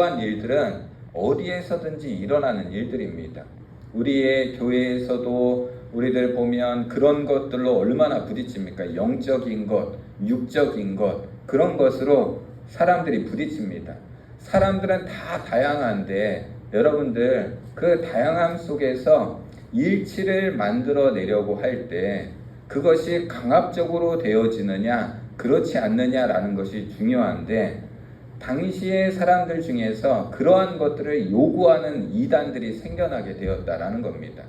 이러한 일들은 어디에서든지 일어나는 일들입니다. 우리의 교회에서도 우리들 보면 그런 것들로 얼마나 부딪힙니까? 영적인 것, 육적인 것, 그런 것으로 사람들이 부딪힙니다. 사람들은 다 다양한데 여러분들 그 다양함 속에서 일치를 만들어내려고 할 때 그것이 강압적으로 되어지느냐 그렇지 않느냐라는 것이 중요한데, 당시의 사람들 중에서 그러한 것들을 요구하는 이단들이 생겨나게 되었다라는 겁니다.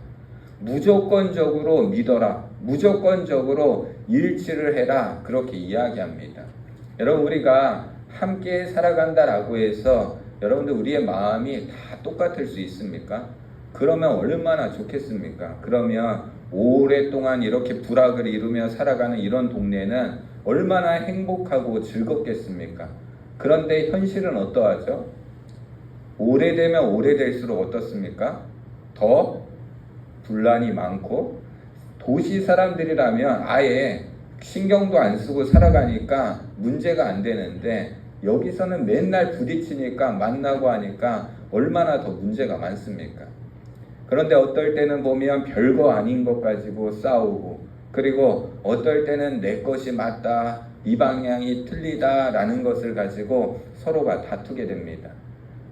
무조건적으로 믿어라, 무조건적으로 일치를 해라, 그렇게 이야기합니다. 여러분, 우리가 함께 살아간다라고 해서 여러분들 우리의 마음이 다 똑같을 수 있습니까? 그러면 얼마나 좋겠습니까? 그러면 오랫동안 이렇게 불악을 이루며 살아가는 이런 동네는 얼마나 행복하고 즐겁겠습니까? 그런데 현실은 어떠하죠? 오래되면 오래될수록 어떻습니까? 더 분란이 많고, 도시 사람들이라면 아예 신경도 안 쓰고 살아가니까 문제가 안 되는데, 여기서는 맨날 부딪히니까 만나고 하니까 얼마나 더 문제가 많습니까? 그런데 어떨 때는 보면 별거 아닌 것 가지고 싸우고, 그리고 어떨 때는 내 것이 맞다, 이 방향이 틀리다라는 것을 가지고 서로가 다투게 됩니다.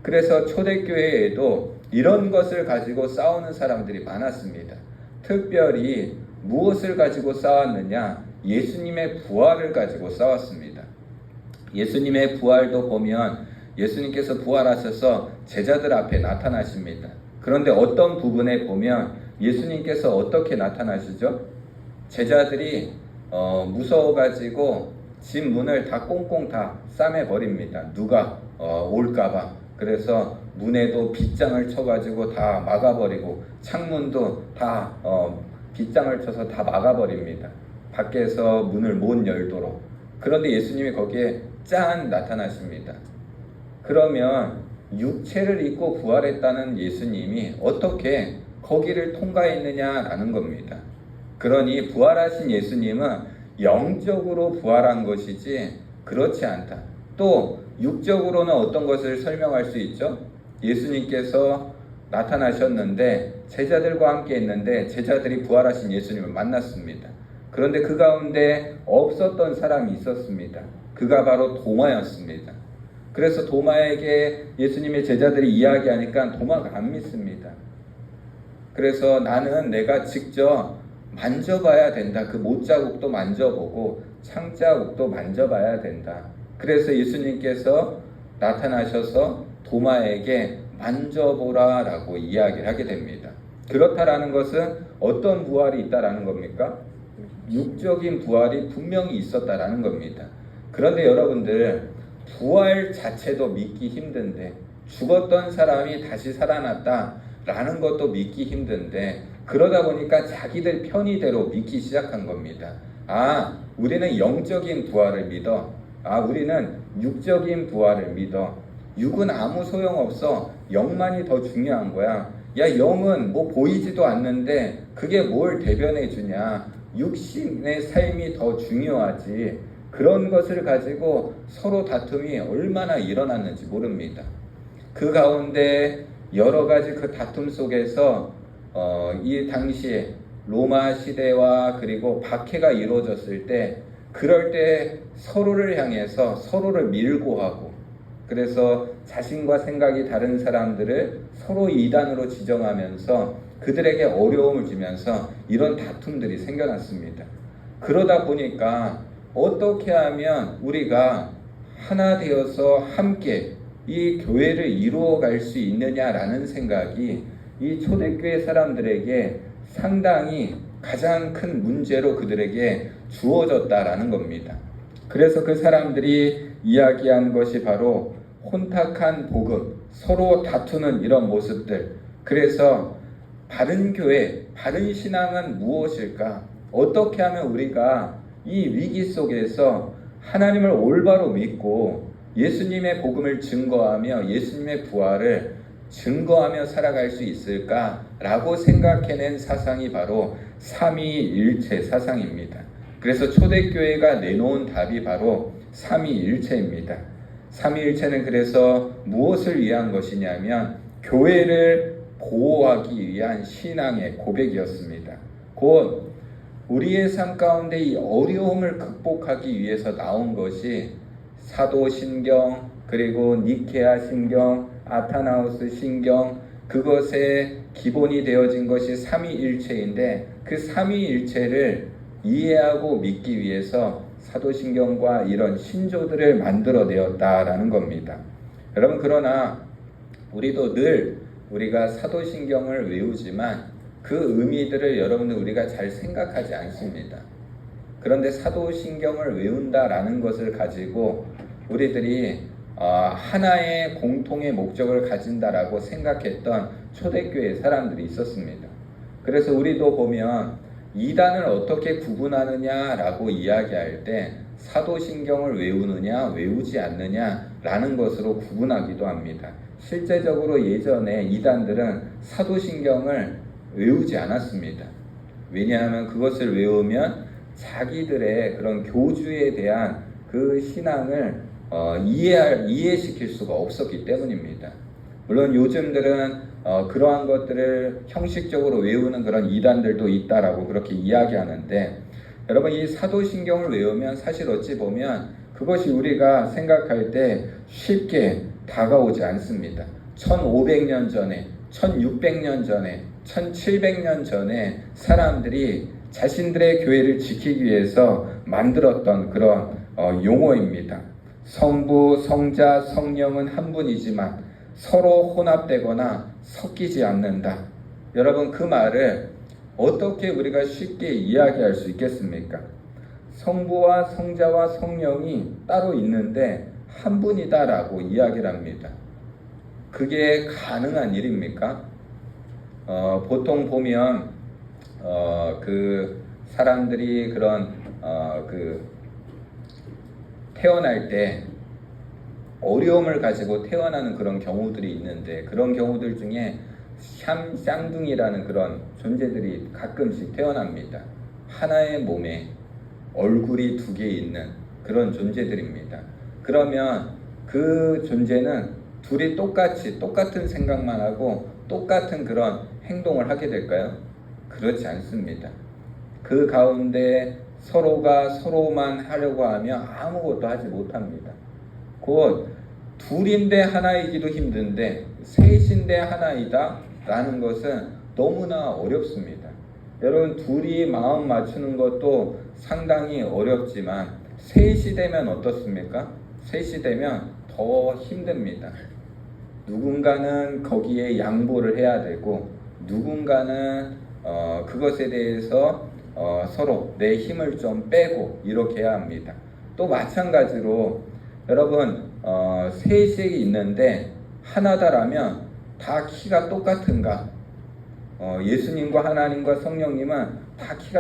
그래서 초대교회에도 이런 것을 가지고 싸우는 사람들이 많았습니다. 특별히 무엇을 가지고 싸웠느냐? 예수님의 부활을 가지고 싸웠습니다. 예수님의 부활도 보면 예수님께서 부활하셔서 제자들 앞에 나타나십니다. 그런데 어떤 부분에 보면 예수님께서 어떻게 나타나시죠? 제자들이 무서워가지고 집 문을 다 꽁꽁 다 싸매버립니다. 누가 올까봐. 그래서 문에도 빗장을 쳐가지고 다 막아버리고, 창문도 다 빗장을 쳐서 다 막아버립니다. 밖에서 문을 못 열도록. 그런데 예수님이 거기에 짠 나타나십니다. 그러면 육체를 입고 부활했다는 예수님이 어떻게 거기를 통과했느냐라는 겁니다. 그러니 부활하신 예수님은 영적으로 부활한 것이지 그렇지 않다. 또 육적으로는 어떤 것을 설명할 수 있죠? 예수님께서 나타나셨는데 제자들과 함께 있는데 제자들이 부활하신 예수님을 만났습니다. 그런데 그 가운데 없었던 사람이 있었습니다. 그가 바로 도마였습니다. 그래서 도마에게 예수님의 제자들이 이야기하니까 도마가 안 믿습니다. 그래서 나는 내가 직접 만져봐야 된다. 그 못자국도 만져보고 창자국도 만져봐야 된다. 그래서 예수님께서 나타나셔서 도마에게 만져보라 라고 이야기를 하게 됩니다. 그렇다라는 것은 어떤 부활이 있다라는 겁니까? 육적인 부활이 분명히 있었다라는 겁니다. 그런데 여러분들, 부활 자체도 믿기 힘든데, 죽었던 사람이 다시 살아났다라는 것도 믿기 힘든데, 그러다 보니까 자기들 편의대로 믿기 시작한 겁니다. 아, 우리는 영적인 부활을 믿어. 아, 우리는 육적인 부활을 믿어. 육은 아무 소용없어. 영만이 더 중요한 거야. 야, 영은 뭐 보이지도 않는데 그게 뭘 대변해 주냐. 육신의 삶이 더 중요하지. 그런 것을 가지고 서로 다툼이 얼마나 일어났는지 모릅니다. 그 가운데 여러 가지 그 다툼 속에서 이 당시에 로마 시대와 그리고 박해가 이루어졌을 때, 그럴 때 서로를 향해서 서로를 밀고 하고, 그래서 자신과 생각이 다른 사람들을 서로 이단으로 지정하면서 그들에게 어려움을 주면서 이런 다툼들이 생겨났습니다. 그러다 보니까 어떻게 하면 우리가 하나 되어서 함께 이 교회를 이루어갈 수 있느냐라는 생각이 이 초대교회 사람들에게 상당히 가장 큰 문제로 그들에게 주어졌다라는 겁니다. 그래서 그 사람들이 이야기한 것이 바로 혼탁한 복음, 서로 다투는 이런 모습들. 그래서 바른 교회, 바른 신앙은 무엇일까? 어떻게 하면 우리가 이 위기 속에서 하나님을 올바로 믿고 예수님의 복음을 증거하며 예수님의 부활을 증거하며 살아갈 수 있을까라고 생각해낸 사상이 바로 삼위일체 사상입니다. 그래서 초대교회가 내놓은 답이 바로 삼위일체입니다. 삼위일체는 그래서 무엇을 위한 것이냐면 교회를 보호하기 위한 신앙의 고백이었습니다. 곧 우리의 삶 가운데 이 어려움을 극복하기 위해서 나온 것이 사도신경, 그리고 니케아 신경, 아타나우스 신경, 그것의 기본이 되어진 것이 삼위일체인데 그 삼위일체를 이해하고 믿기 위해서 사도신경과 이런 신조들을 만들어내었다라는 겁니다. 여러분, 그러나 우리도 늘 우리가 사도신경을 외우지만 그 의미들을 여러분들 우리가 잘 생각하지 않습니다. 그런데 사도신경을 외운다라는 것을 가지고 우리들이 하나의 공통의 목적을 가진다라고 생각했던 초대교회 사람들이 있었습니다. 그래서 우리도 보면 이단을 어떻게 구분하느냐라고 이야기할 때 사도신경을 외우느냐 외우지 않느냐라는 것으로 구분하기도 합니다. 실제적으로 예전에 이단들은 사도신경을 외우지 않았습니다. 왜냐하면 그것을 외우면 자기들의 그런 교주에 대한 그 신앙을 이해시킬 수가 없었기 때문입니다. 물론 요즘들은 그러한 것들을 형식적으로 외우는 그런 이단들도 있다라고 그렇게 이야기하는데, 여러분, 이 사도신경을 외우면 사실 어찌 보면 그것이 우리가 생각할 때 쉽게 다가오지 않습니다. 1500년 전에, 1600년 전에, 1700년 전에 사람들이 자신들의 교회를 지키기 위해서 만들었던 그런 용어입니다. 성부, 성자, 성령은 한 분이지만 서로 혼합되거나 섞이지 않는다. 여러분, 그 말을 어떻게 우리가 쉽게 이야기할 수 있겠습니까? 성부와 성자와 성령이 따로 있는데 한 분이다라고 이야기를 합니다. 그게 가능한 일입니까? 보통 보면 그 사람들이 그런 태어날 때 어려움을 가지고 태어나는 그런 경우들이 있는데, 그런 경우들 중에 쌍둥이라는 그런 존재들이 가끔씩 태어납니다. 하나의 몸에 얼굴이 두 개 있는 그런 존재들입니다. 그러면 그 존재는 둘이 똑같은 생각만 하고 똑같은 그런 행동을 하게 될까요? 그렇지 않습니다. 그 가운데 서로가 서로만 하려고 하면 아무것도 하지 못합니다. 곧 둘인데 하나이기도 힘든데 셋인데 하나이다 라는 것은 너무나 어렵습니다. 여러분, 둘이 마음 맞추는 것도 상당히 어렵지만 셋이 되면 어떻습니까? 셋이 되면 더 힘듭니다. 누군가는 거기에 양보를 해야 되고 누군가는 그것에 대해서 서로 내 힘을 좀 빼고 이렇게 해야 합니다. 또 마찬가지로 여러분, 셋이 있는데 하나다라면 다 키가 똑같은가? 예수님과 하나님과 성령님은 다 키가